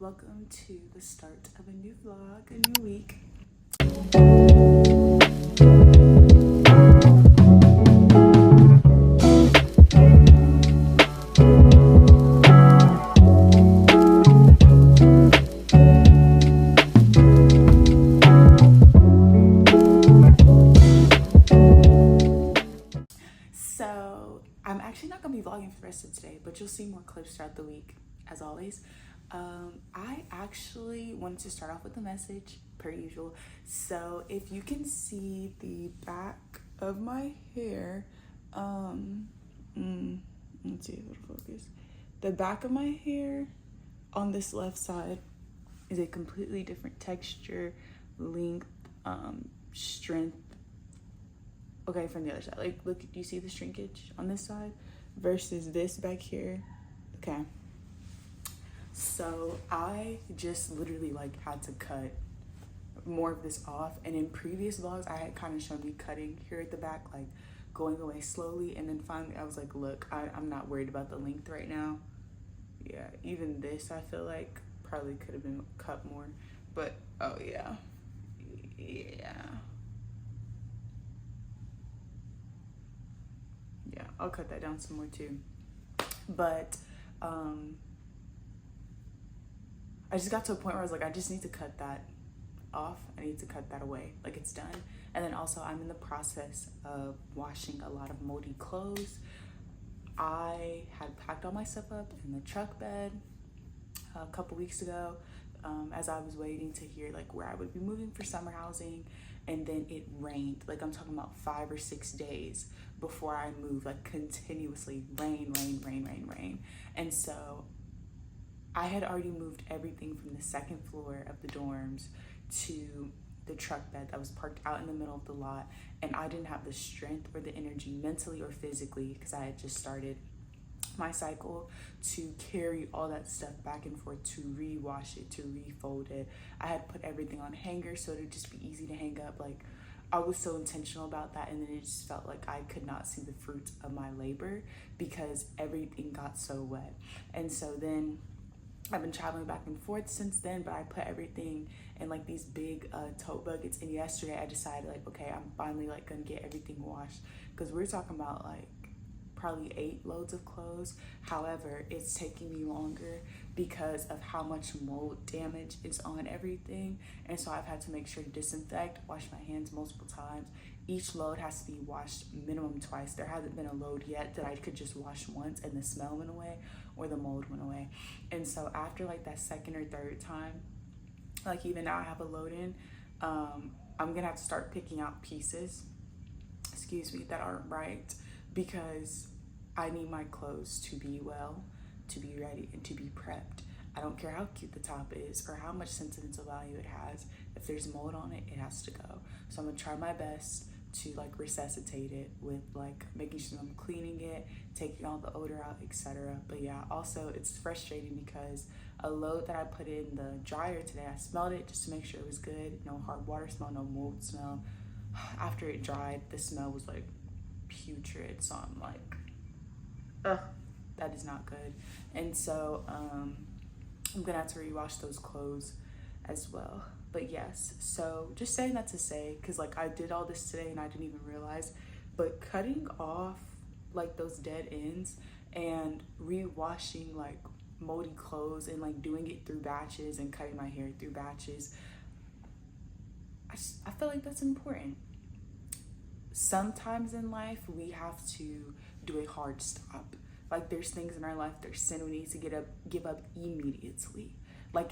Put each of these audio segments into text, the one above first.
Welcome to the start of a new vlog, a new week. So I'm actually not gonna be vlogging for the rest of today, but you'll see more clips throughout the week, as always. I actually wanted to start off with a message, per usual. So if you can see the back of my hair, let's see if it'll focus. The back of my hair on this left side is a completely different texture, length, strength. Okay, from the other side. Like, look, do you see the shrinkage on this side versus this back here? Okay. So I just literally had to cut more of this off. And in previous vlogs, I had kind of shown me cutting here at the back, like going away slowly. And then finally I was like, look, I'm not worried about the length right now. Yeah, even this, I feel like probably could have been cut more. But, oh yeah. Yeah, I'll cut that down some more too. But I just got to a point where I was like, I just need to cut that off. I need to cut that away. Like, it's done. And then also I'm in the process of washing a lot of moldy clothes. I had packed all my stuff up in the truck bed a couple weeks ago as I was waiting to hear where I would be moving for summer housing. And then it rained. Like, I'm talking about 5 or 6 days before I moved, continuously rain. And so I had already moved everything from the second floor of the dorms to the truck bed that was parked out in the middle of the lot. And I didn't have the strength or the energy mentally or physically, because I had just started my cycle, to carry all that stuff back and forth, to rewash it, to refold it. I had put everything on hangers so it would just be easy to hang up. I was so intentional about that, and then it just felt like I could not see the fruits of my labor because everything got so wet. And so then I've been traveling back and forth since then, but I put everything in these big tote buckets. And yesterday I decided okay, I'm finally gonna get everything washed, because we're talking about probably 8 loads of clothes. However, it's taking me longer because of how much mold damage is on everything. And so I've had to make sure to disinfect, wash my hands multiple times. Each load has to be washed minimum twice. There hasn't been a load yet that I could just wash once and the smell went away or the mold went away. And so after that second or third time, even now I have a load in, I'm gonna have to start picking out pieces, that aren't right, because I need my clothes to be well, to be ready, and to be prepped. I don't care how cute the top is or how much sentimental value it has. If there's mold on it, it has to go. So I'm gonna try my best to resuscitate it with making sure I'm cleaning it, taking all the odor out, etc. But yeah, also it's frustrating because a load that I put in the dryer today, I smelled it just to make sure it was good. No hard water smell, no mold smell. After it dried, the smell was putrid. So I'm ugh, that is not good. And so I'm gonna have to rewash those clothes as well. But yes, so just saying that to say, because I did all this today and I didn't even realize, but cutting off those dead ends and rewashing moldy clothes and doing it through batches and cutting my hair through batches, I feel like that's important. Sometimes in life we have to do a hard stop. There's things in our life, there's sin we need to give up immediately.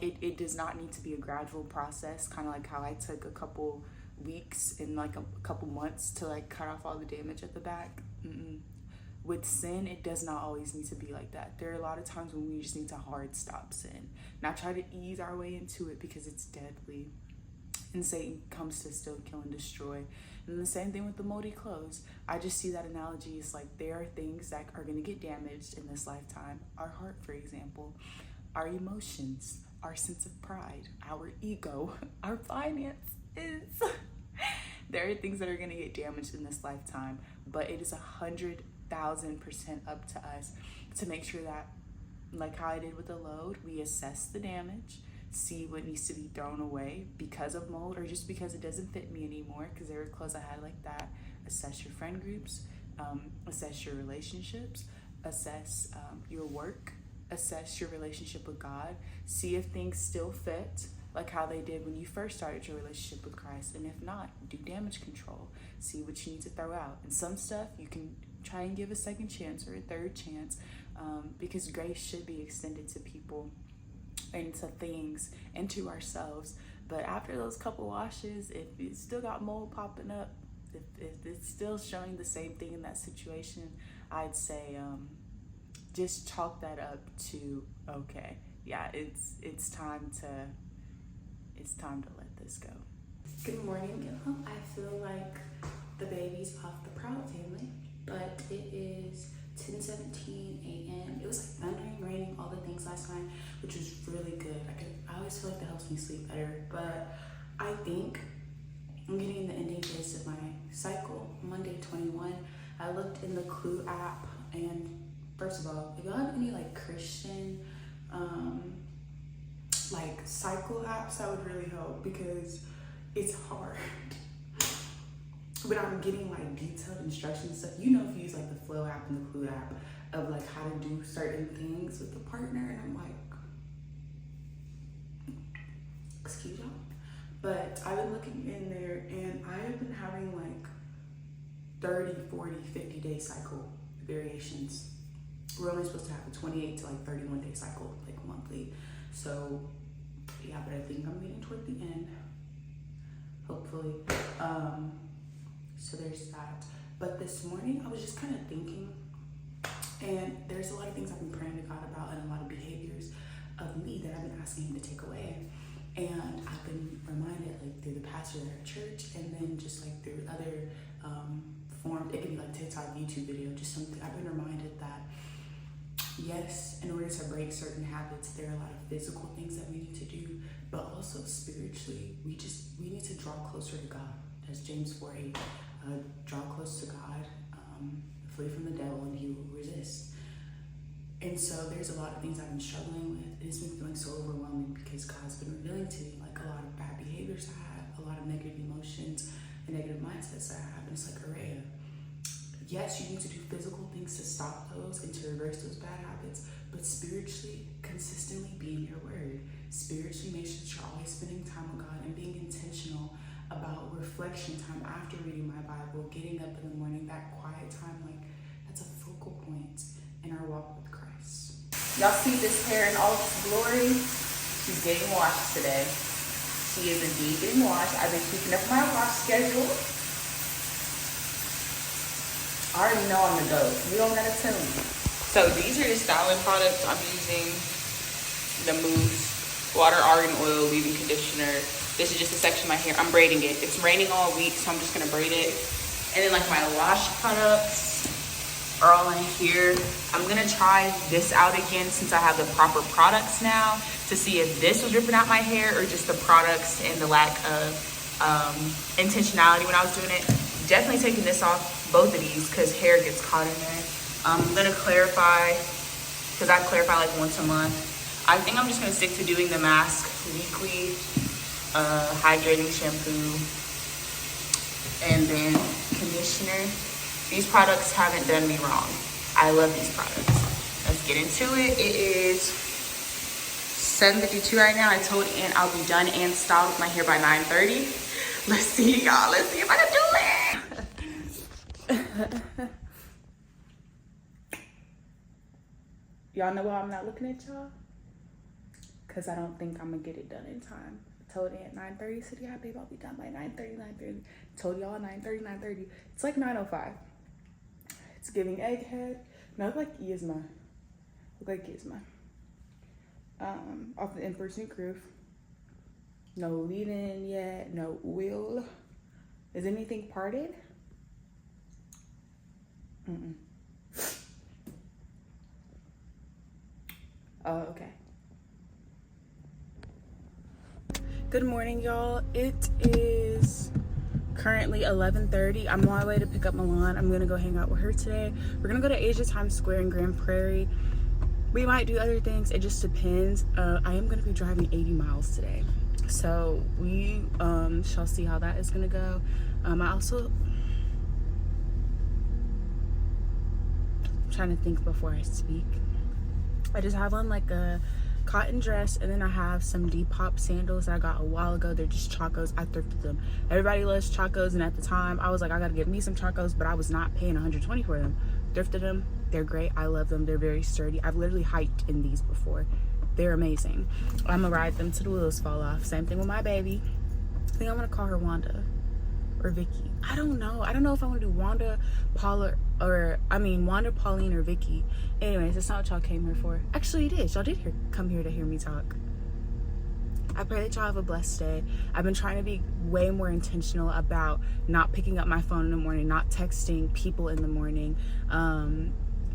It does not need to be a gradual process, kind of how I took a couple weeks and a couple months to cut off all the damage at the back. With sin, it does not always need to be like that. There are a lot of times when we just need to hard stop sin, not try to ease our way into it, because it's deadly. And Satan comes to steal, kill, and destroy. And the same thing with the moldy clothes. I just see that analogy. It's there are things that are going to get damaged in this lifetime. Our heart, for example, our emotions, our sense of pride, our ego, our finances. There are things that are going to get damaged in this lifetime, but it is 100,000% up to us to make sure that like how I did with the load, we assess the damage, see what needs to be thrown away because of mold or just because it doesn't fit me anymore, because there were clothes I had like that. Assess your friend groups, assess your relationships, assess your work, assess your relationship with God, see if things still fit like how they did when you first started your relationship with Christ, and if not, do damage control, see what you need to throw out. And some stuff you can try and give a second chance or a third chance, because grace should be extended to people and to things and to ourselves. But after those couple washes, if you still got mold popping up, if it's still showing the same thing in that situation, I'd say just chalk that up to, okay, yeah, it's time to let this go. Good morning, y'all. I feel like the baby's off the Proud family, but it is 10:17 a.m. It was like thundering, raining, all the things last night, which was really good. I always feel like that helps me sleep better, but I think I'm getting in the ending phase of my cycle, Monday 21. I looked in the Clue app, and first of all, if y'all have any like Christian like cycle apps, that would really help, because it's hard. But I'm getting like detailed instructions and stuff. You know, if you use like the Flow app and the Clue app of like how to do certain things with the partner, and I'm like, excuse y'all. But I've been looking in there, and I have been having like 30, 40, 50 day cycle variations. We're only supposed to have a 28 to like 31 day cycle, like monthly. So yeah, but I think I'm getting toward the end, hopefully. So there's that. But this morning I was just kind of thinking, and there's a lot of things I've been praying to God about, and a lot of behaviors of me that I've been asking him to take away. And I've been reminded, like through the pastor at our church, and then just like through other forms, it could be like TikTok, YouTube video, just something. I've been reminded that yes, in order to break certain habits, there are a lot of physical things that we need to do, but also spiritually, we need to draw closer to God. As James 4:8, draw close to God, flee from the devil, and he will resist. And so there's a lot of things I've been struggling with. It's been feeling so overwhelming because God's been revealing to me like a lot of bad behaviors I have, a lot of negative emotions and negative mindsets I have. And it's like, Araya, yes, you need to do physical things to stop those and to reverse those bad habits, but spiritually, consistently be in your word. Spiritually, make sure that you're always spending time with God and being intentional about reflection time after reading my Bible, getting up in the morning, that quiet time, like that's a focal point in our walk with Christ. Y'all see this hair in all its glory? She's getting washed today. She is indeed getting washed. I've been keeping up my wash schedule. I already know I'm the goat. You don't gotta tell me. So these are the styling products I'm using. The Mousse Water Argan Oil Leave-In Conditioner. This is just a section of my hair. I'm braiding it. It's raining all week, so I'm just gonna braid it. And then like my wash products are all in here. I'm gonna try this out again since I have the proper products now to see if this was ripping out my hair or just the products and the lack of intentionality when I was doing it. Definitely taking this off, both of these, because hair gets caught in there. I'm gonna clarify, because I clarify like once a month. I think I'm just gonna stick to doing the mask weekly, hydrating shampoo, and then conditioner. These products haven't done me wrong. I love these products. Let's get into it. It is 7:52 right now. I told Aunt I'll be done and styled with my hair by 9:30. Let's see, y'all. Let's see if I can do it. Y'all know why I'm not looking at y'all? Because I don't think I'm going to get it done in time. I told Aunt 9:30. Said, yeah, babe, I'll be done by 9:30. Told y'all 9:30. It's like 9:05. It's giving egghead. No, I look like Yzma. Off the Emperor's New Groove. No leave-in yet. No oil. Is anything parted? Oh, okay. Good morning, y'all. It is currently 11:30. I'm on my way to pick up Milan. I'm gonna go hang out with her today. We're gonna go to Asia Times Square in Grand Prairie. we might do other things. It just depends. I am going to be driving 80 miles today, so we shall see how that is going to go. I also, I'm trying to think before I speak. I just have on like a cotton dress, and then I have some Depop sandals that I got a while ago. They're just Chacos. I thrifted them. Everybody loves Chacos, and at the time I was like, I gotta get me some Chacos, but I was not paying 120 for them. Thrifted them. They're great. I love them. They're very sturdy. I've literally hiked in these before. They're amazing. I'm gonna ride them till the wheels fall off. Same thing with my baby. I think I'm gonna call her Wanda or Vicky. I don't know if I want to do Wanda, Paula, or Wanda, Pauline, or Vicky. Anyways, that's not what y'all came here for. Actually, it is. Y'all did come here to hear me talk. I pray that y'all have a blessed day. I've been trying to be way more intentional about not picking up my phone in the morning, not texting people in the morning,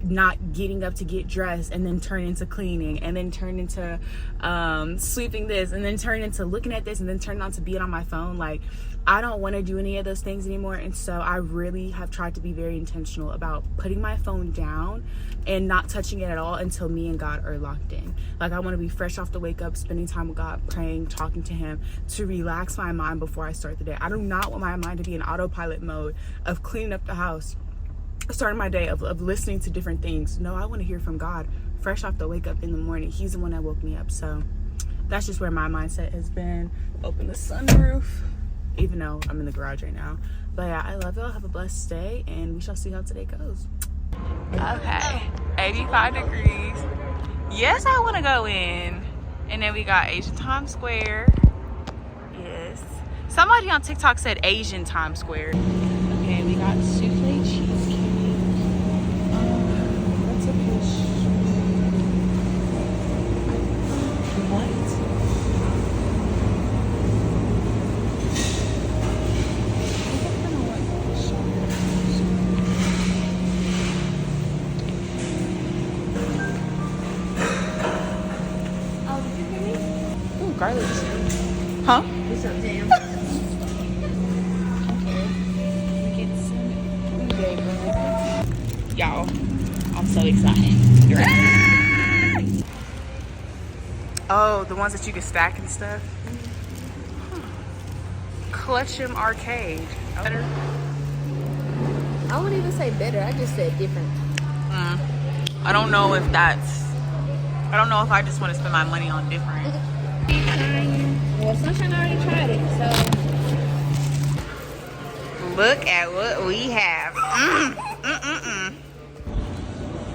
not getting up to get dressed and then turn into cleaning, and then turn into sweeping this, and then turn into looking at this, and then turn on to being on my phone. Like, I don't want to do any of those things anymore. And so I really have tried to be very intentional about putting my phone down and not touching it at all until me and God are locked in. Like, I want to be fresh off the wake up, spending time with God, praying, talking to him, to relax my mind before I start the day. I do not want my mind to be in autopilot mode of cleaning up the house, starting my day, of listening to different things. No, I want to hear from God fresh off the wake up in the morning. He's the one that woke me up. So that's just where my mindset has been. Open the sunroof, even though I'm in the garage right now. But yeah, I love y'all. Have a blessed day, and we shall see how today goes. Okay, 85 degrees. Yes, I want to go in. And then we got Asian Times Square. Yes. Somebody on TikTok said Asian Times Square. Okay, we got souffle cheesecake. What's a fish? What? Garlic. Huh? With some jam. Okay. Get some food. Y'all, I'm so excited. Oh, the ones that you can stack and stuff. Clutch'em Arcade. Better? I wouldn't even say better. I just said different. I don't know if I just want to spend my money on different. Well, Sunshine already tried it, so. Look at what we have.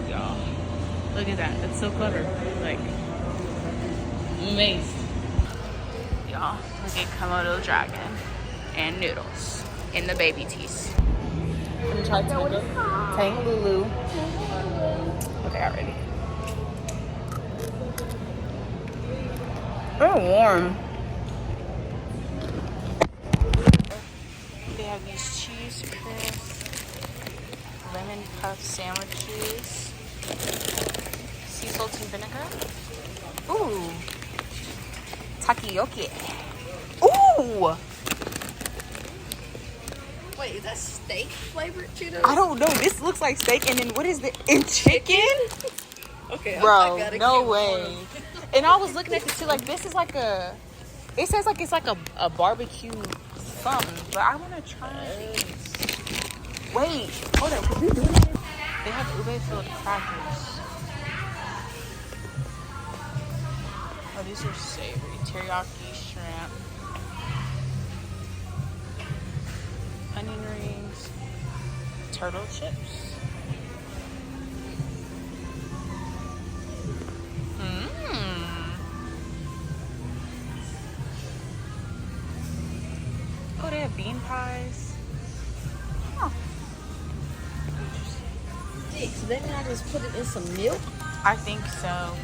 Y'all, look at that. That's so clever. Like, amazed. Y'all, look at Komodo dragon and noodles in the baby teeth. I'm trying to Tang Lulu. Okay, already. Oh, warm. They have these cheese crisps, lemon puff sandwiches, sea salt and vinegar. Ooh, takoyaki. Ooh. Wait, is that steak flavored Cheetos? I don't know. This looks like steak, and then what is it? And chicken? Okay, Bro, no way. And I was looking at this too, like, this is like a, it says like it's like a barbecue something, but I want to try it. Wait, hold on, because we doing it. They have ube filled crackers. Oh, these are savory. Teriyaki shrimp. Onion rings. Turtle chips. Oh, they have bean pies. Huh. So then I just put it in some milk? I think so.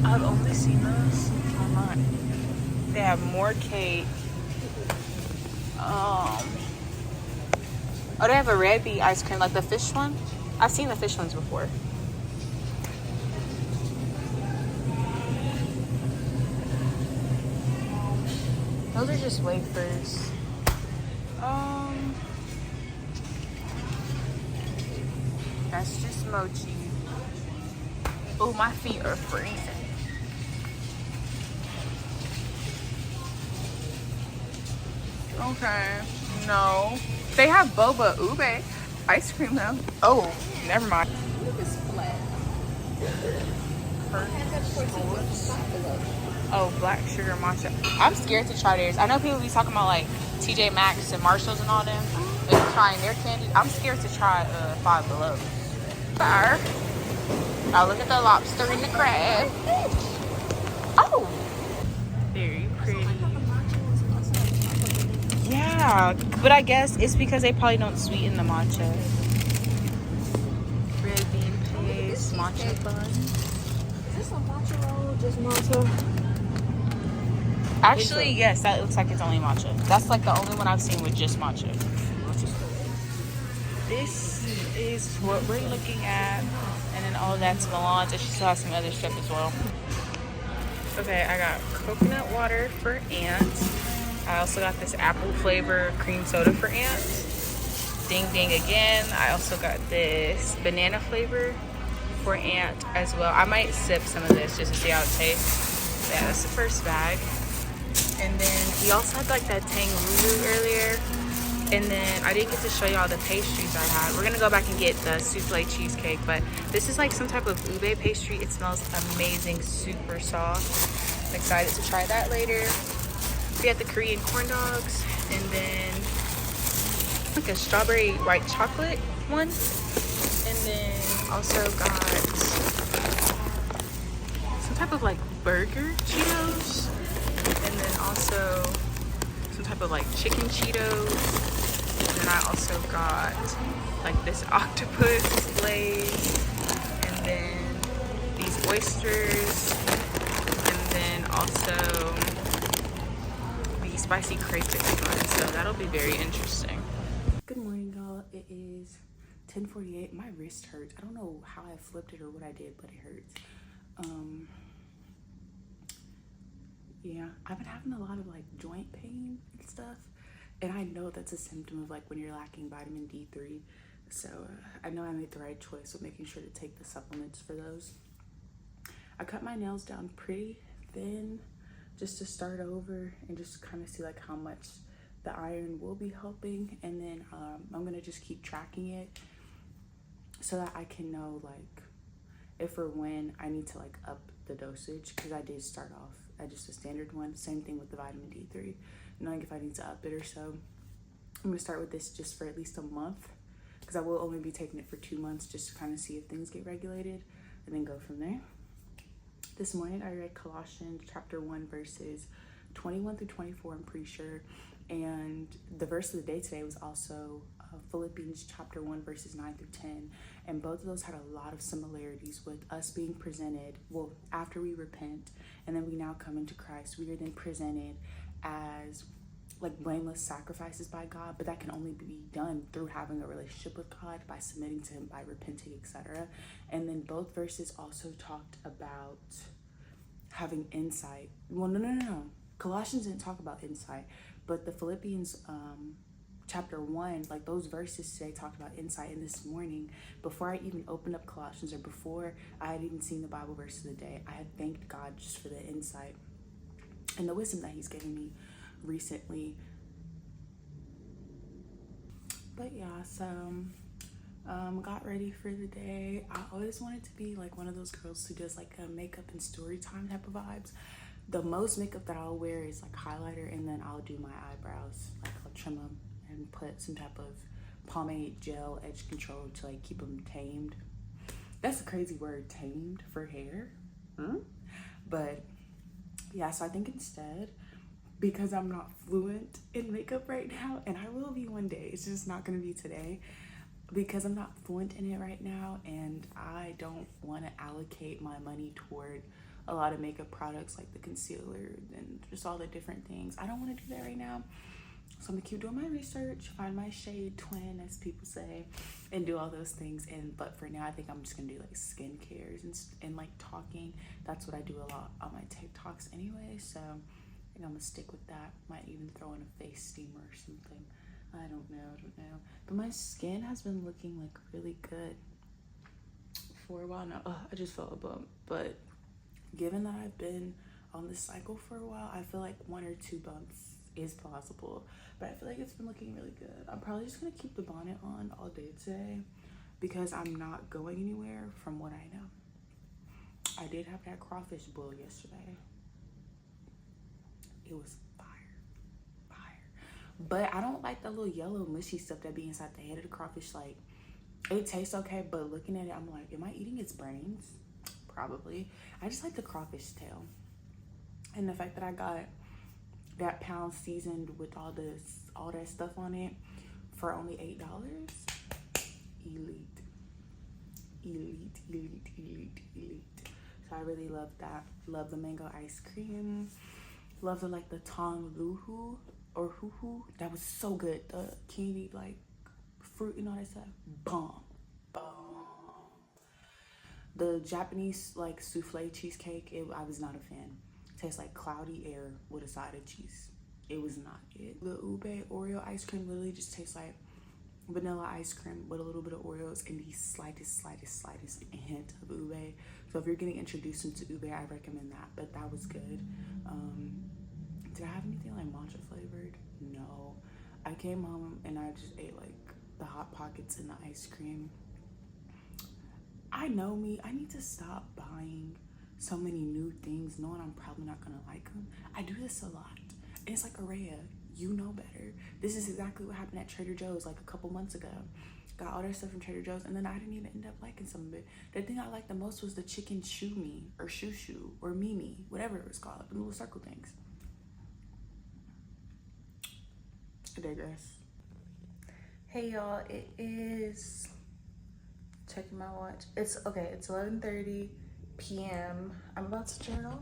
I've only seen those online. They have more cake. Oh, they have a red beet ice cream, like the fish one. I've seen the fish ones before. Those are just wafers. That's just mochi. Oh, my feet are freezing. Okay, no. They have boba ube ice cream though. Oh, never mind. Look, it's flat. I had that before too, but it's not below. Oh, black sugar matcha. I'm scared to try theirs. I know people be talking about like TJ Maxx and Marshalls and all them. And trying their candy. I'm scared to try Five Below. Fire. Oh, look at the lobster and the crab. Oh, very pretty. Yeah, but I guess it's because they probably don't sweeten the matcha. Red bean paste, matcha bun. Is this a matcha roll or just matcha? Actually, yes, that looks like it's only matcha. That's like the only one I've seen with just matcha. This is what we're looking at. And then all of that's melange. And she still has some other stuff as well. Okay, I got coconut water for Aunt. I also got this apple flavor cream soda for Aunt. Ding ding again. I also got this banana flavor for Aunt as well. I might sip some of this just to see how it tastes. Yeah, that's the first bag. And then we also had like that Tang Lulu earlier. And then I didn't get to show y'all the pastries I had. We're gonna go back and get the souffle cheesecake, but this is like some type of ube pastry. It smells amazing, super soft. I'm excited to try that later. We had the Korean corn dogs, and then like a strawberry white chocolate one. And then also got some type of like burger Cheetos. And then also some type of like chicken Cheetos. And then I also got like this octopus glaze, and then these oysters, and then also the spicy crayfish one. So that'll be very interesting. Good morning, y'all. It is 10:48. My wrist hurts. I don't know how I flipped it or what I did, but it hurts. Yeah, I've been having a lot of like joint pain and stuff. And I know that's a symptom of like when you're lacking vitamin D3. So I know I made the right choice of making sure to take the supplements for those. I cut my nails down pretty thin just to start over and just kind of see like how much the iron will be helping. And then I'm gonna just keep tracking it so that I can know like if or when I need to like up the dosage, because I did start off at just a standard one. Same thing with the vitamin D3, knowing if I need to up it or so. I'm gonna start with this just for at least a month, because I will only be taking it for 2 months just to kind of see if things get regulated and then go from there. This morning I read Colossians chapter 1 verses 21 through 24, I'm pretty sure. And the verse of the day today was also Philippians chapter 1 verses 9 through 10. And both of those had a lot of similarities with us being presented, well, after we repent and then we now come into Christ, we are then presented as like blameless sacrifices by God, but that can only be done through having a relationship with God, by submitting to him, by repenting, etc. And then both verses also talked about having insight. Well, no. Colossians didn't talk about insight, but the Philippians chapter 1, like those verses today talked about insight. And this morning, before I even opened up Colossians, or before I had even seen the Bible verse of the day, I had thanked God just for the insight and the wisdom that he's given me recently. But yeah, so got ready for the day. I always wanted to be like one of those girls who does like a makeup and story time type of vibes. The most makeup that I'll wear is like highlighter, and then I'll do my eyebrows, like I'll trim them and put some type of pomade gel edge control to like keep them tamed. That's a crazy word, tamed, for hair. But yeah, so I think instead, because I'm not fluent in makeup right now, and I will be one day, it's just not gonna be today, because I'm not fluent in it right now, and I don't want to allocate my money toward a lot of makeup products like the concealer and just all the different things. I don't want to do that right now. So I'm gonna keep doing my research, find my shade twin, as people say, and do all those things. But for now, I think I'm just gonna do like skincares and like talking. That's what I do a lot on my TikToks anyway. So I think I'm gonna stick with that. Might even throw in a face steamer or something. I don't know. But my skin has been looking like really good. for a while now. I just felt a bump. But given that I've been on this cycle for a while, I feel like 1 or 2 bumps is plausible. But I feel like it's been looking really good. I'm probably just gonna keep the bonnet on all day today because I'm not going anywhere from what I know. I did have that crawfish boil yesterday. It was fire. But I don't like the little yellow mushy stuff that be inside the head of the crawfish. Like, it tastes okay, but looking at it, I'm like, am I eating its brains? Probably. I just like the crawfish tail. And the fact that I got that pound seasoned with all that stuff on it for only $8. Elite. So I really love that. Love the mango ice cream. Love the tong luhu or hoo. That was so good. The candy like fruit and all that stuff. Bomb. The Japanese like souffle cheesecake, I was not a fan. It tastes like cloudy air with a side of cheese. It was not it. The ube Oreo ice cream literally just tastes like vanilla ice cream with a little bit of Oreos and the slightest hint of ube. So if you're getting introduced into ube, I recommend that. But that was good. Did I have anything like matcha flavored? No. I came home and I just ate like the Hot Pockets and the ice cream. I know me. I need to stop buying so many new things knowing I'm probably not gonna like them. I do this a lot. And it's like, Araya, you know better. This is exactly what happened at Trader Joe's like a couple months ago. Got all that stuff from Trader Joe's and then I didn't even end up liking some of it. The thing I liked the most was the chicken shoo-me or shoo-shoo or mimi, whatever it was called, the little circle things. I digress. Hey y'all, it is, checking my watch. It's 11:30 p.m. I'm about to journal.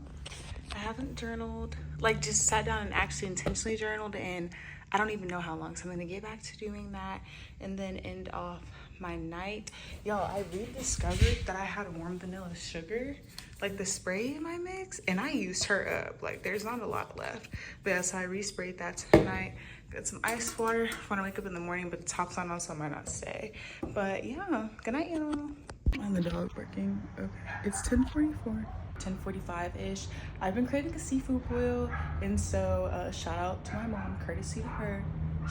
I haven't journaled, like just sat down and actually intentionally journaled, and I don't even know how long, so I'm gonna get back to doing that and then end off my night. Y'all, I rediscovered that I had warm vanilla sugar, like the spray in my mix, and I used her up. Like there's not a lot left. But yeah, so I resprayed that tonight. Got some ice water when I wake up in the morning, but the top's not on, so I might not stay. But yeah, good night, y'all. And the dog barking. Okay, it's 10:44. 10:45-ish. I've been craving a seafood boil, and so shout out to my mom, courtesy to her,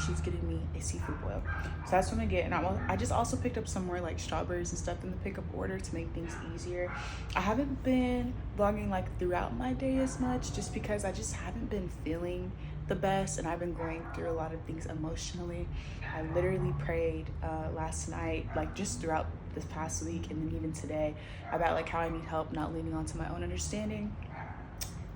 she's getting me a seafood boil. So that's what I'm gonna get. And I just also picked up some more like strawberries and stuff in the pickup order to make things easier. I haven't been vlogging like throughout my day as much just because I just haven't been feeling the best, and I've been going through a lot of things emotionally. I literally prayed last night, like just throughout this past week and then even today, about like how I need help not leaning onto my own understanding.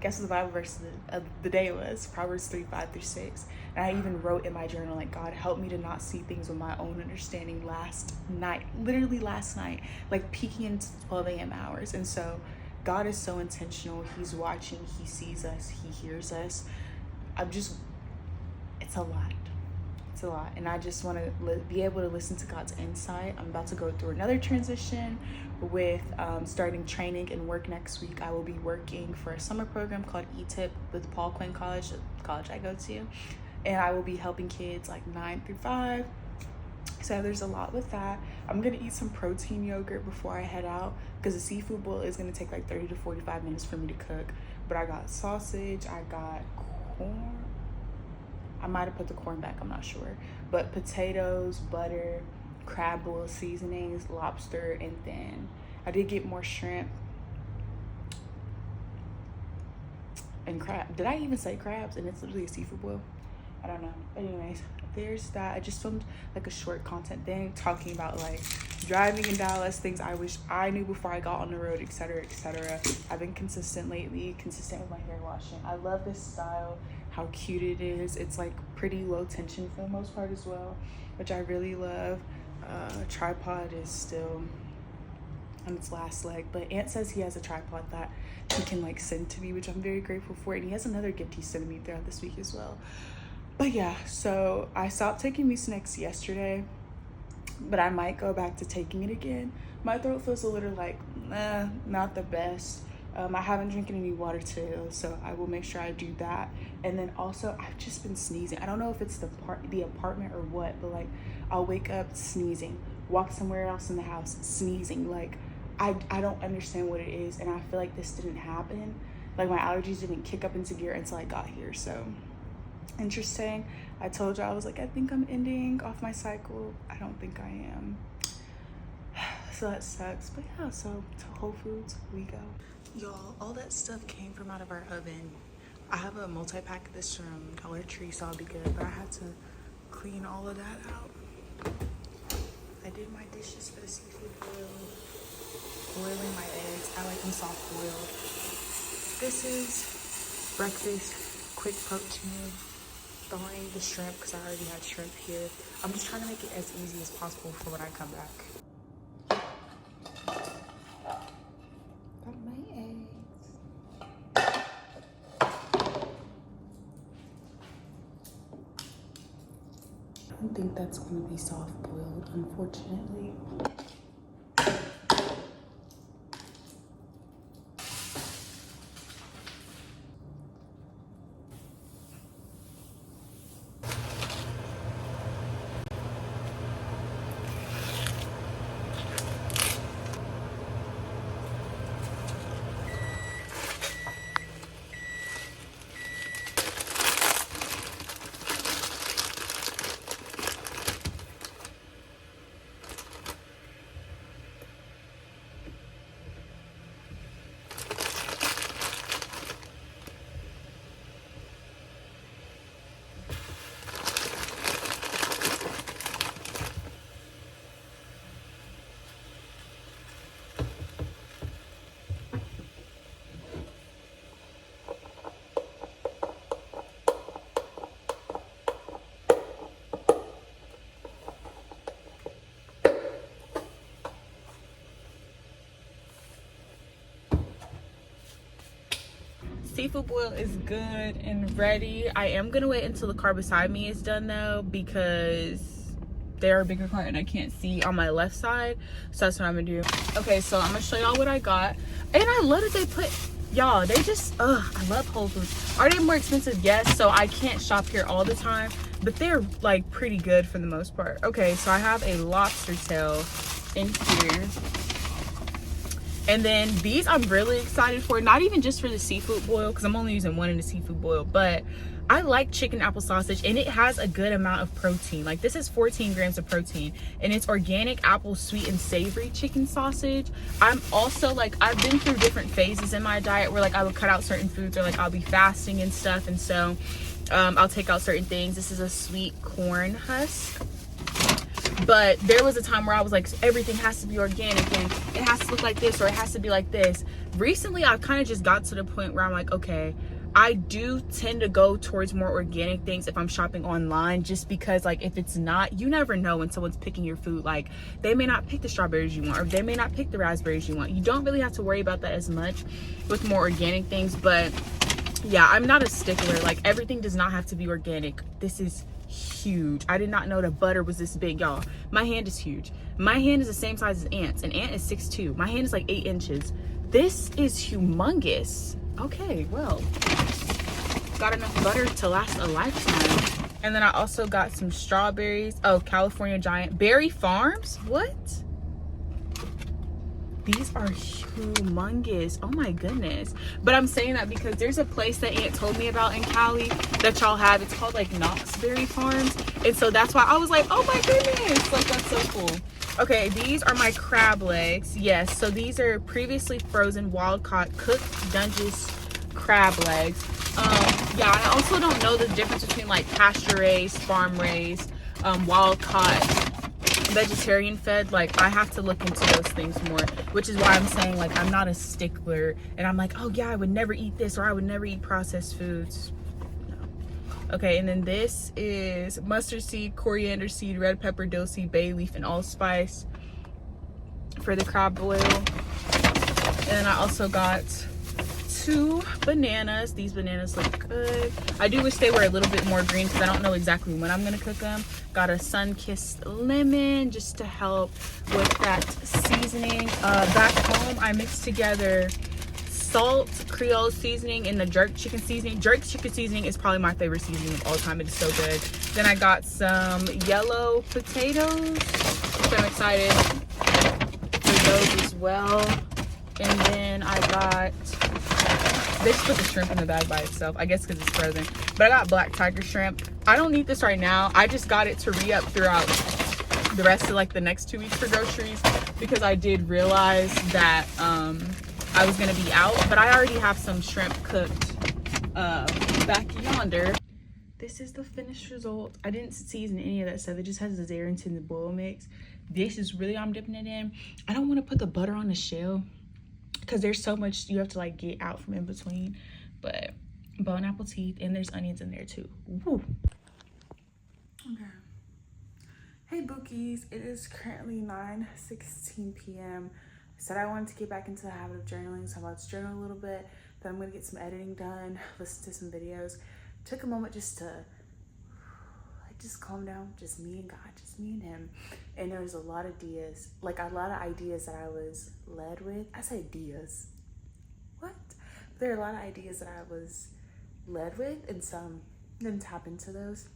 Guess what the Bible verse of the day was? Proverbs 3:5-6. And I even wrote in my journal, like, God, help me to not see things with my own understanding last night, literally last night, like peeking into 12 a.m. hours. And so God is so intentional. He's watching, he sees us, he hears us. It's a lot. It's a lot. And I just want to be able to listen to God's insight. I'm about to go through another transition with starting training and work next week. I will be working for a summer program called E-TIP with Paul Quinn College, the college I go to. And I will be helping kids like 9 through 5. So there's a lot with that. I'm going to eat some protein yogurt before I head out because the seafood boil is going to take like 30 to 45 minutes for me to cook. But I got sausage, I got corn. I might have put the corn back, I'm not sure. But potatoes, butter, crab boil seasonings, lobster, and then I did get more shrimp and crab. Did I even say crabs? And it's literally a seafood boil. I don't know. Anyways, there's that. I just filmed like a short content thing talking about like driving in Dallas, things I wish I knew before I got on the road, etc., etc. I've been consistent lately, consistent with my hair washing. I love this style, how cute it is. It's like pretty low tension for the most part as well, which I really love. Tripod is still on its last leg, but Ant says he has a tripod that he can like send to me, which I'm very grateful for, and he has another gift he sent me throughout this week as well. But yeah, so I stopped taking Mucinex yesterday, but I might go back to taking it again. My throat feels a little like not the best. I haven't drinking any water today, so I will make sure I do that. And then also, I've just been sneezing. I don't know if it's the apartment or what, but like I'll wake up sneezing, walk somewhere else in the house sneezing. Like I don't understand what it is, and I feel like this didn't happen. Like my allergies didn't kick up into gear until I got here. So interesting. I told you I was like, I think I'm ending off my cycle. I don't think I am. So that sucks. But yeah, so to Whole Foods we go. Y'all, all that stuff came from out of our oven. I have a multi-pack of this from Dollar Tree, so I'll be good. But I had to clean all of that out. I did my dishes for the seafood boil. Boiling my eggs. I like them soft boiled. This is breakfast, quick protein. Thawing the shrimp because I already had shrimp here. I'm just trying to make it as easy as possible for when I come back. Got my eggs. I don't think that's going to be soft boiled, unfortunately. Seafood boil is good and ready. I am gonna wait until the car beside me is done though, because they're a bigger car and I can't see on my left side. So that's what I'm gonna do. Okay, so I'm gonna show y'all what I got. And I love that they put, y'all, they just, I love Whole Foods. Are they more expensive? Yes. So I can't shop here all the time, but they're like pretty good for the most part. Okay, so I have a lobster tail in here. And then these I'm really excited for, not even just for the seafood boil, because I'm only using one in the seafood boil, but I like chicken apple sausage and it has a good amount of protein. Like this is 14 grams of protein and it's organic apple sweet and savory chicken sausage. I'm also like, I've been through different phases in my diet where like I would cut out certain foods or like I'll be fasting and stuff. And so I'll take out certain things. This is a sweet corn husk. But there was a time where I was like, everything has to be organic and it has to look like this or it has to be like this. Recently, I kind of just got to the point where I'm like, okay, I do tend to go towards more organic things if I'm shopping online, just because like if it's not, you never know when someone's picking your food. Like they may not pick the strawberries you want or they may not pick the raspberries you want. You don't really have to worry about that as much with more organic things. But yeah, I'm not a stickler. Like everything does not have to be organic. This is huge. I did not know the butter was this big, y'all. My hand is huge. My hand is the same size as Ant's. An ant is 6'2". My hand is like 8 inches. This is humongous. Okay, well, got enough butter to last a lifetime. And then I also got some strawberries. Oh, California Giant Berry Farms. What? These are humongous. Oh my goodness. But I'm saying that because there's a place that Aunt told me about in Cali that y'all have. It's called like Knott's Berry Farms. And so that's why I was like, oh my goodness. Like that's so cool. Okay, these are my crab legs. Yes, so these are previously frozen, wild caught, cooked Dungeness crab legs. Yeah, I also don't know the difference between like pasture raised, farm raised, wild caught, vegetarian fed. Like I have to look into those things more, which is why I'm saying like I'm not a stickler and I'm like, oh yeah, I would never eat this or I would never eat processed foods. No. Okay, and then this is mustard seed, coriander seed, red pepper, dill seed, bay leaf, and allspice for the crab boil. And then I also got 2 bananas. These bananas look good. I do wish they were a little bit more green because I don't know exactly when I'm gonna cook them. Got a sun-kissed lemon just to help with that seasoning. Back home I mixed together salt, Creole seasoning, and the jerk chicken seasoning. Jerk chicken seasoning is probably my favorite seasoning of all time. It is so good. Then I got some yellow potatoes, which I'm excited for those as well. And then I got, they just put the shrimp in the bag by itself, I guess because it's frozen. But I got black tiger shrimp. I don't need this right now. I just got it to re-up throughout the rest of like the next 2 weeks for groceries, because I did realize that I was gonna be out. But I already have some shrimp cooked back yonder. This is the finished result. I didn't season any of that stuff. It just has the Zarrington and boil mix. This is really I'm dipping it in. I don't want to put the butter on the shell because there's so much you have to like get out from in between. But bone apple teeth, and there's onions in there too. Woo. Okay. Hey bookies, it is currently 9:16 p.m. I said I wanted to get back into the habit of journaling, so I'm about to journal a little bit. Then I'm gonna get some editing done, listen to some videos. Took a moment just to just calm down, just me and God, just me and him. And there was a lot of ideas, like a lot of ideas that I was led with. I say ideas, what? There are a lot of ideas that I was led with, and some didn't tap into those.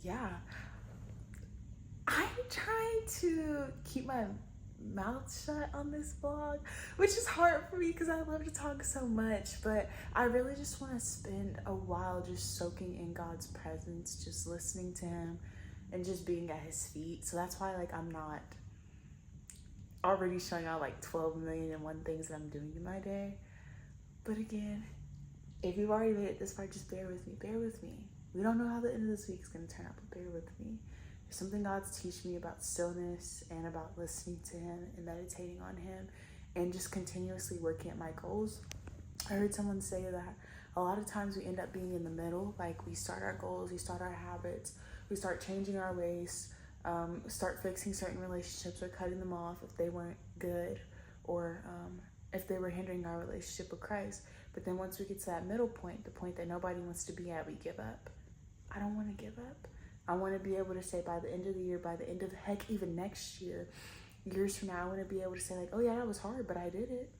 Yeah, I'm trying to keep my mouth shut on this vlog, which is hard for me because I love to talk so much, but I really just want to spend a while just soaking in God's presence, just listening to him and just being at his feet. So that's why like I'm not already showing out like 12,000,001 things that I'm doing in my day. But again, if you've already made it this far, just bear with me. We don't know how the end of this week is going to turn out, but bear with me. There's something God's teaching me about stillness and about listening to him and meditating on him and just continuously working at my goals. I heard someone say that a lot of times we end up being in the middle. Like we start our goals, we start our habits, we start changing our ways, start fixing certain relationships or cutting them off if they weren't good, or if they were hindering our relationship with Christ. But then once we get to that middle point, the point that nobody wants to be at, we give up. I don't want to give up. I want to be able to say by the end of the year, by the end of heck, even next year, years from now, I want to be able to say like, oh yeah, that was hard, but I did it.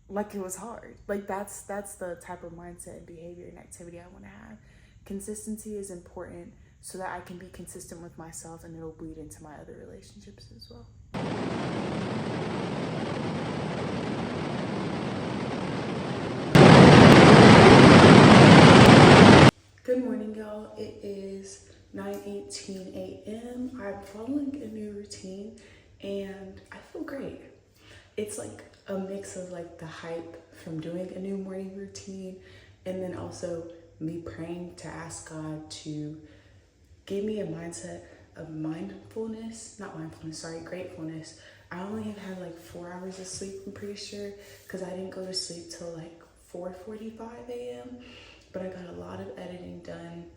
Like it was hard. Like that's the type of mindset and behavior and activity I want to have. Consistency is important so that I can be consistent with myself, and it'll bleed into my other relationships as well. Good morning, y'all. It is 9:18 a.m. I'm following a new routine and I feel great. It's like a mix of like the hype from doing a new morning routine and then also me praying to ask God to give me a mindset of gratefulness. I only have had like 4 hours of sleep, I'm pretty sure, because I didn't go to sleep till like 4:45 a.m. But I got a lot of editing done.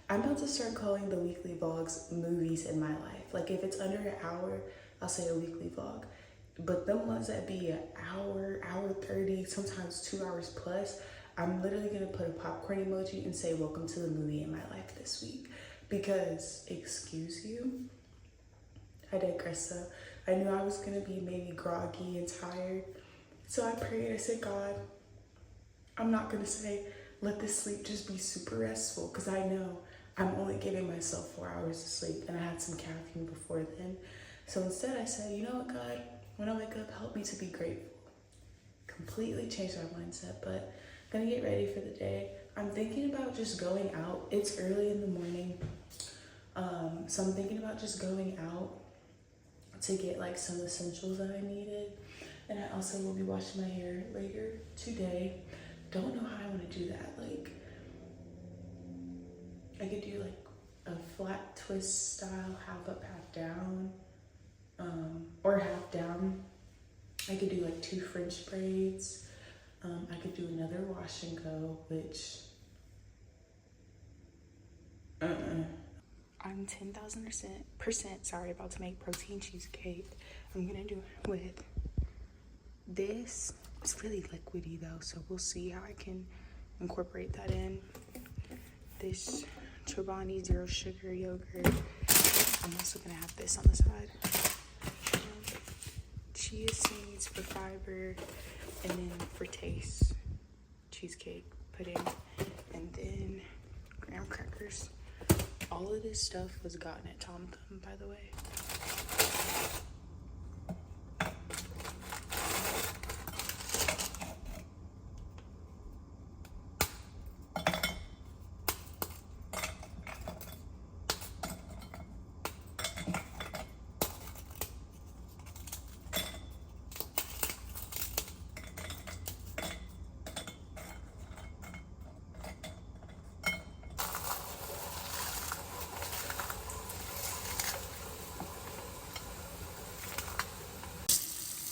I'm about to start calling the weekly vlogs movies in my life. Like if it's under an hour, I'll say a weekly vlog. But the ones that be an hour 30, sometimes 2 hours plus, I'm literally gonna put a popcorn emoji and say, welcome to the movie in my life this week. Because, excuse you, I digress though. I knew I was gonna be maybe groggy and tired. So I prayed, I said, God, I'm not gonna say, let this sleep just be super restful, because I know I'm only giving myself 4 hours of sleep and I had some caffeine before then. So instead I said, you know what, God, when I wake up, help me to be grateful. Completely changed my mindset, but I'm gonna get ready for the day. I'm thinking about just going out. It's early in the morning. So I'm thinking about just going out to get like some essentials that I needed. And I also will be washing my hair later today. Don't know how I want to do that. Like, I could do like a flat twist style, half up, half down, or half down. I could do like 2 French braids. I could do another wash and go, which, I'm 10,000% sorry about to make protein cheesecake. I'm gonna do it with this. It's really liquidy though, so we'll see how I can incorporate that in. This Chobani 0 sugar yogurt. I'm also gonna have this on the side. Chia seeds for fiber, and then for taste, cheesecake pudding, and then graham crackers. All of this stuff was gotten at Tom Thumb, by the way.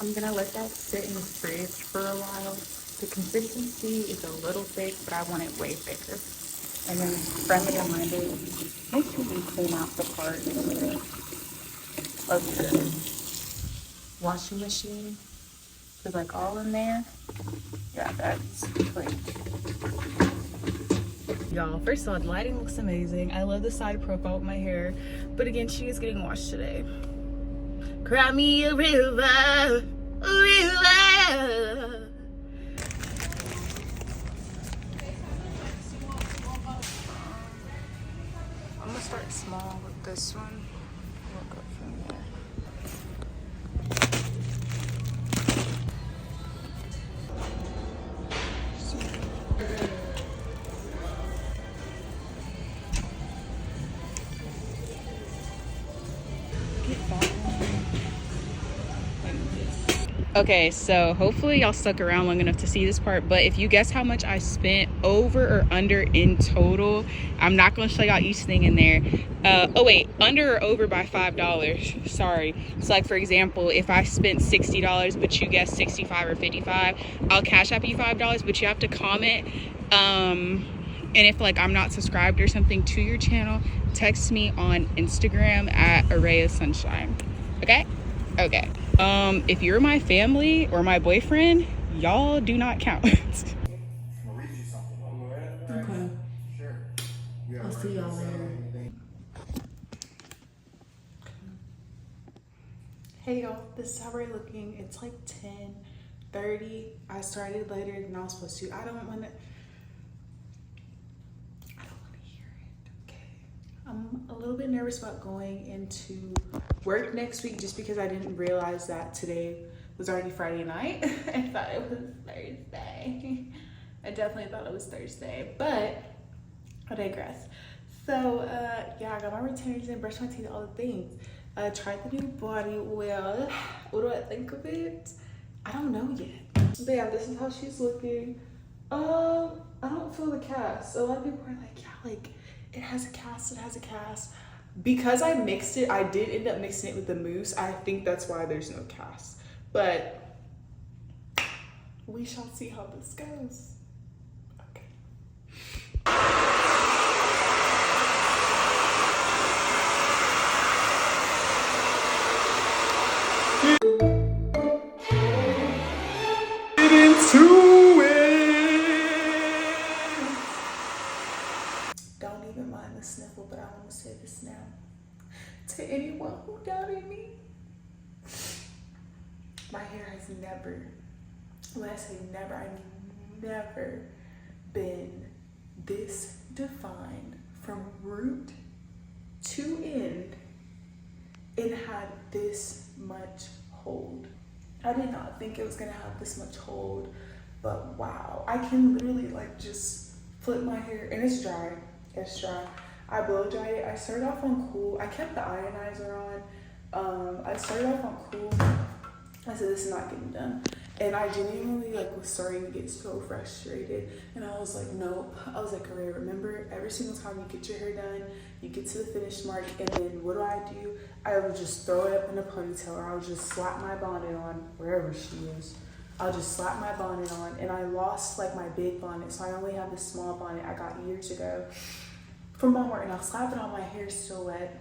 I'm gonna let that sit in the fridge for a while. The consistency is a little thick, but I want it way thicker. And then friendly reminder, make sure you clean out the part of the washing machine. Cause like all in there, yeah, that's clean. Y'all, first of all, the lighting looks amazing. I love the side profile with my hair. But again, she is getting washed today. Cry me a river, a river. I'm gonna start small with this one. We'll go from there. Okay, so hopefully y'all stuck around long enough to see this part, but if you guess how much I spent over or under in total, I'm not going to show y'all each thing in there. Oh wait, under or over by $5. Sorry. So like for example, if I spent $60 but you guessed 65 or 55, I'll cash app you $5, but you have to comment. And if like I'm not subscribed or something to your channel, text me on Instagram at Array of Sunshine. Okay? Okay. If you're my family or my boyfriend, y'all do not count. Okay. I'll see y'all later. Hey y'all, this is how we're looking. It's like 10:30. I started later than I was supposed to. I don't want to hear it, okay? I'm a little bit nervous about going into work next week just because I didn't realize that today was already Friday night. I thought it was Thursday. I definitely thought it was Thursday, but I digress. So yeah, I got my retainers in, brushed my teeth, all the things. I tried the new body oil. What do I think of it? I don't know yet. But yeah, this is how she's looking. I don't feel the cast. A lot of people are like, yeah, like it has a cast, it has a cast. Because I mixed it, I did end up mixing it with the mousse. I think that's why there's no cast. But we shall see how this goes. Okay. Get into it. Don't even mind the sniffle, but I want to say this now. To anyone who doubted me, my hair has never, when I say never, I've never been this defined from root to end. It had this much hold. I did not think it was gonna have this much hold, but wow. I can literally like just flip my hair, and it's dry, it's dry. I blow dried it. I started off on cool. I kept the ionizer on. I started off on cool. I said, this is not getting done. And I genuinely like was starting to get so frustrated. And I was like, nope. I was like, Ray, remember every single time you get your hair done, you get to the finish mark, and then what do? I would just throw it up in a ponytail, or I would just slap my bonnet on wherever she is. I'll just slap my bonnet on, and I lost like my big bonnet, so I only have this small bonnet I got years ago from Walmart, and I'll slap it on, my hair's still wet.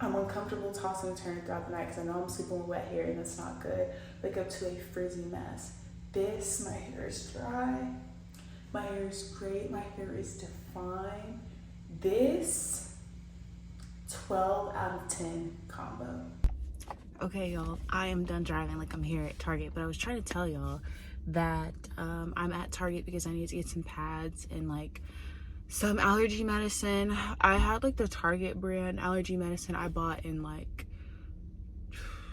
I'm uncomfortable tossing and turning throughout the night because I know I'm sleeping with wet hair, and that's not good. Wake up to a frizzy mess. This, my hair is dry. My hair is great. My hair is defined. This, 12 out of 10 combo. Okay, y'all, I am done driving like I'm here at Target, but I was trying to tell y'all that I'm at Target because I need to get some pads and like some allergy medicine. I had like the Target brand allergy medicine I bought in like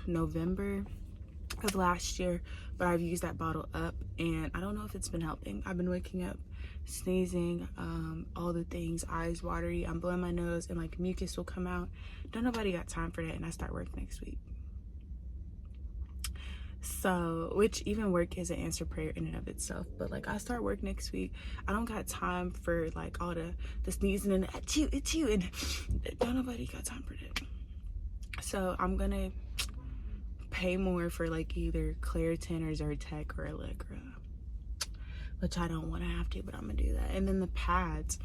November of last year, but I've used that bottle up and I don't know if it's been helping. I've been waking up sneezing, all the things, eyes watery, I'm blowing my nose, and like mucus will come out. Don't nobody got time for that, and I start work next week. So, which even work is an answer prayer in and of itself, but like I start work next week. I don't got time for like all the sneezing and it's you, and don't nobody got time for that. So I'm gonna pay more for like either Claritin or Zyrtec or Allegra, which I don't want to have to, but I'm gonna do that. And then the pads,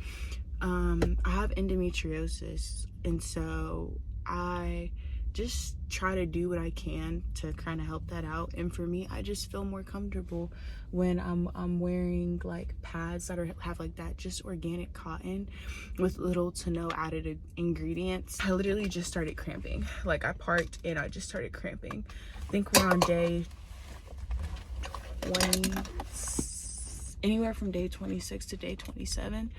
I have endometriosis, and so I just try to do what I can to kind of help that out. And for me, I just feel more comfortable when I'm wearing like pads that have like that just organic cotton with little to no added ingredients. I literally just started cramping. Like I parked and I just started cramping. I think we're on day 20, anywhere from day 26 to day 27.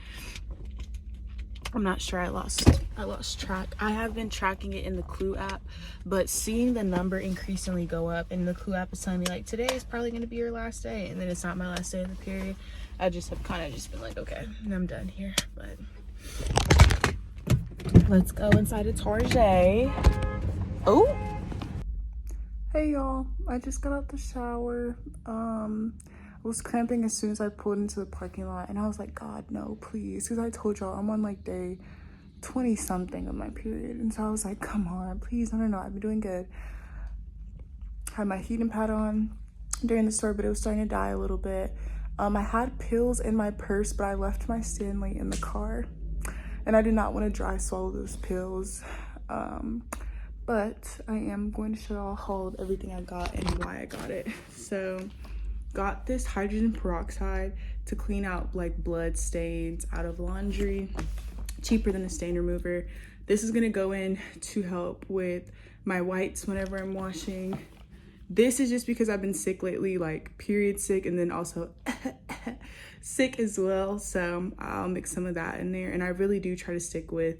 I'm not sure. I lost track. I have been tracking it in the Clue app, but seeing the number increasingly go up, and the Clue app is telling me like today is probably going to be your last day, and then it's not my last day of the period. I just have kind of just been like, okay, I'm done here. But let's go inside of Target. Oh, hey y'all, I just got out the shower. I was cramping as soon as I pulled into the parking lot, and I was like, God, no, please. Because I told y'all I'm on like day 20 something of my period. And so I was like, come on, please. No, I've been doing good. Had my heating pad on during the store, but it was starting to die a little bit. I had pills in my purse, but I left my Stanley in the car. And I did not want to dry swallow those pills. But I am going to show y'all haul of everything I got and why I got it. So got this hydrogen peroxide to clean out like blood stains out of laundry, cheaper than a stain remover. This is gonna go in to help with my whites whenever I'm washing. This is just because I've been sick lately, like period sick, and then also sick as well. So I'll mix some of that in there, and I really do try to stick with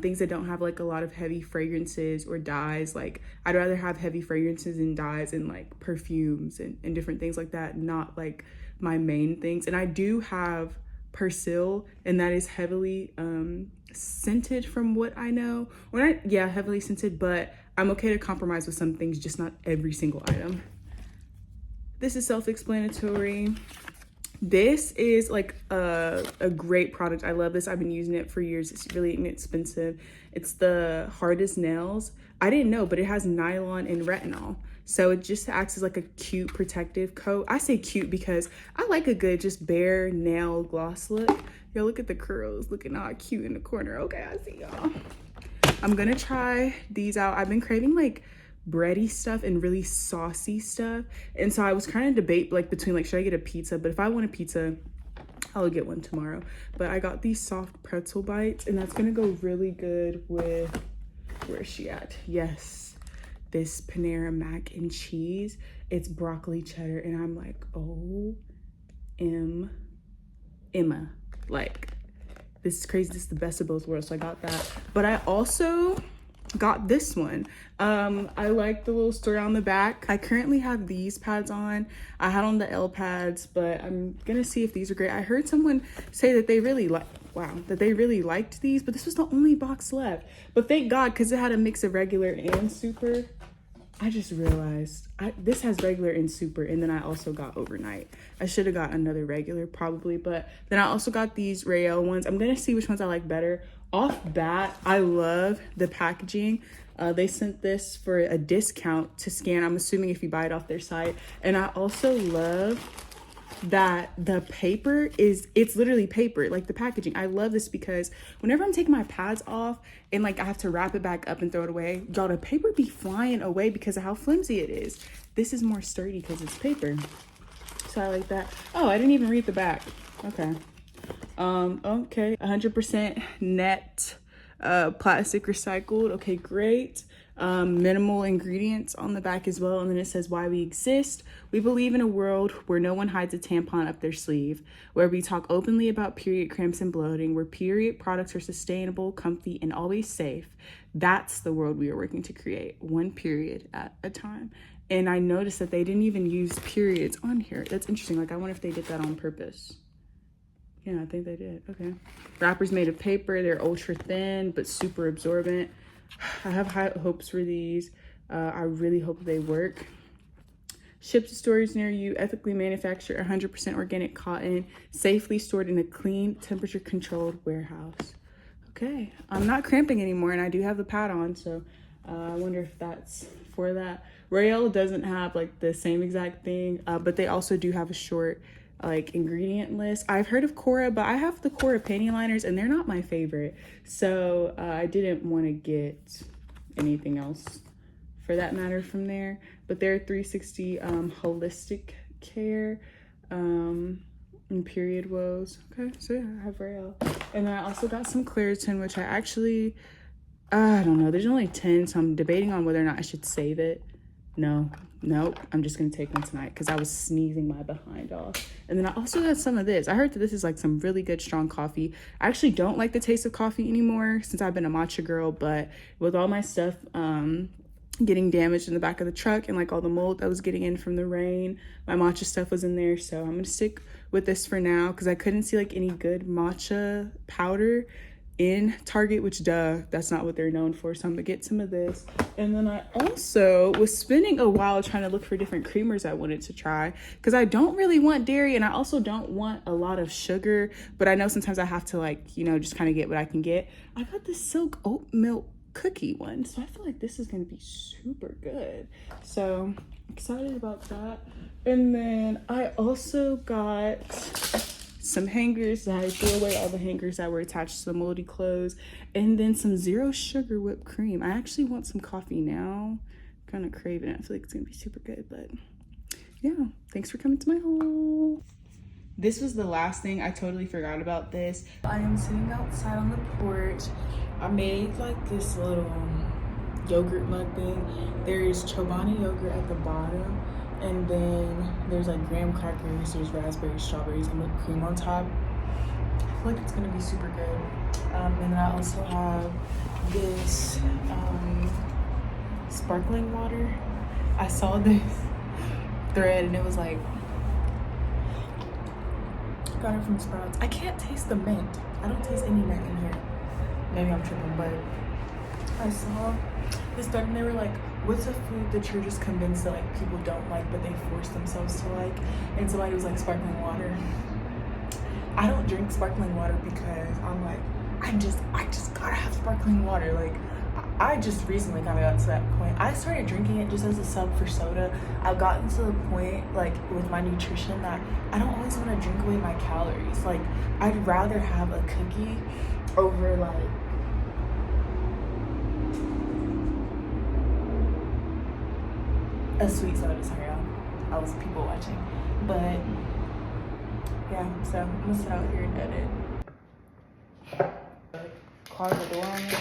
things that don't have like a lot of heavy fragrances or dyes. Like I'd rather have heavy fragrances and dyes and like perfumes and different things like that, not like my main things. And I do have Persil, and that is heavily scented from what I know. Heavily scented, but I'm okay to compromise with some things, just not every single item. This is self-explanatory. This is like a great product. I love this. I've been using it for years. It's really inexpensive. It's the Hardest Nails. I didn't know, but it has nylon and retinol. So it just acts as like a cute protective coat. I say cute because I like a good just bare nail gloss look. Yo, look at the curls looking all cute in the corner. Okay, I see y'all. I'm gonna try these out. I've been craving like bready stuff and really saucy stuff, and so I was kind of debate like between like, should I get a pizza? But if I want a pizza, I'll get one tomorrow. But I got these soft pretzel bites, and that's gonna go really good with, where is she at? Yes, this Panera mac and cheese. It's broccoli cheddar, and I'm like, oh Emma, like this is crazy. This is the best of both worlds. So I got that, but I also got this one. I like the little story on the back. I currently have these pads on. I had on the L pads, but I'm gonna see if these are great. I heard someone say that they really liked these, but this was the only box left. But thank God, because it had a mix of regular and super. I just realized this has regular and super, and then I also got overnight. I should have got another regular probably, but then I also got these Rael ones. I'm gonna see which ones I like better. Off bat, I love the packaging. They sent this for a discount to scan, I'm assuming if you buy it off their site. And I also love that the paper it's literally paper, like the packaging. I love this because whenever I'm taking my pads off and like I have to wrap it back up and throw it away, y'all, the paper be flying away because of how flimsy it is. This is more sturdy because it's paper. So I like that. Oh, I didn't even read the back. Okay. Okay, 100% net plastic recycled. Okay, great. minimal ingredients on the back as well. And then it says why we exist. We believe in a world where no one hides a tampon up their sleeve, where we talk openly about period cramps and bloating, where period products are sustainable, comfy, and always safe. That's the world we are working to create, one period at a time. And I noticed that they didn't even use periods on here. That's interesting. Like, I wonder if they did that on purpose. Yeah, I think they did. Okay. Wrappers made of paper. They're ultra thin, but super absorbent. I have high hopes for these. I really hope they work. Shipped to stores near you, ethically manufactured, 100% organic cotton, safely stored in a clean, temperature-controlled warehouse. Okay, I'm not cramping anymore, and I do have the pad on, so I wonder if that's for that. Rawr doesn't have like the same exact thing, but they also do have a short like ingredient list. I've heard of Cora, but I have the Cora panty liners and they're not my favorite, so I didn't want to get anything else for that matter from there. But they're 360 holistic care and period woes. Okay, so yeah, I have Rawr. And then I also got some Claritin, which I actually I don't know, there's only 10, so I'm debating on whether or not I should save it. Nope, I'm just gonna take one tonight because I was sneezing my behind off. And then I also got some of this. I heard that this is like some really good strong coffee. I actually don't like the taste of coffee anymore since I've been a matcha girl, but with all my stuff getting damaged in the back of the truck and like all the mold that was getting in from the rain, my matcha stuff was in there. So I'm gonna stick with this for now because I couldn't see like any good matcha powder in Target, which that's not what they're known for. So I'm gonna get some of this. And then I also was spending a while trying to look for different creamers I wanted to try because I don't really want dairy and I also don't want a lot of sugar, but I know sometimes I have to like, you know, just kind of get what I can get. I got this silk oat milk cookie one, so I feel like this is gonna be super good. So excited about that. And then I also got some hangers. I threw away all the hangers that were attached to the moldy clothes, and then some zero sugar whipped cream. I actually want some coffee now. I'm kind of craving it. I feel like it's gonna be super good, but yeah, thanks for coming to my haul. This was the last thing. I totally forgot about this. I am sitting outside on the porch. I made like this little yogurt mug thing. There's Chobani yogurt at the bottom, and then there's like graham crackers, there's raspberries, strawberries, and whipped cream on top. I feel like it's gonna be super good. And then I also have this sparkling water. I saw this thread and it was like, got it from Sprouts. I can't taste the mint. I don't taste any mint in here. Maybe I'm tripping, but I saw this thread and they were like, what's a food that you're just convinced that like people don't like but they force themselves to like? And somebody was like, sparkling water. I don't drink sparkling water because I'm like, I just gotta have sparkling water. Like I just recently kind of got to that point. I started drinking it just as a sub for soda. I've gotten to the point like with my nutrition that I don't always want to drink away my calories. Like I'd rather have a cookie over like a sweet soda. Sorry, I was people watching, but yeah, so I'm gonna sit out here and edit. Close the door on me.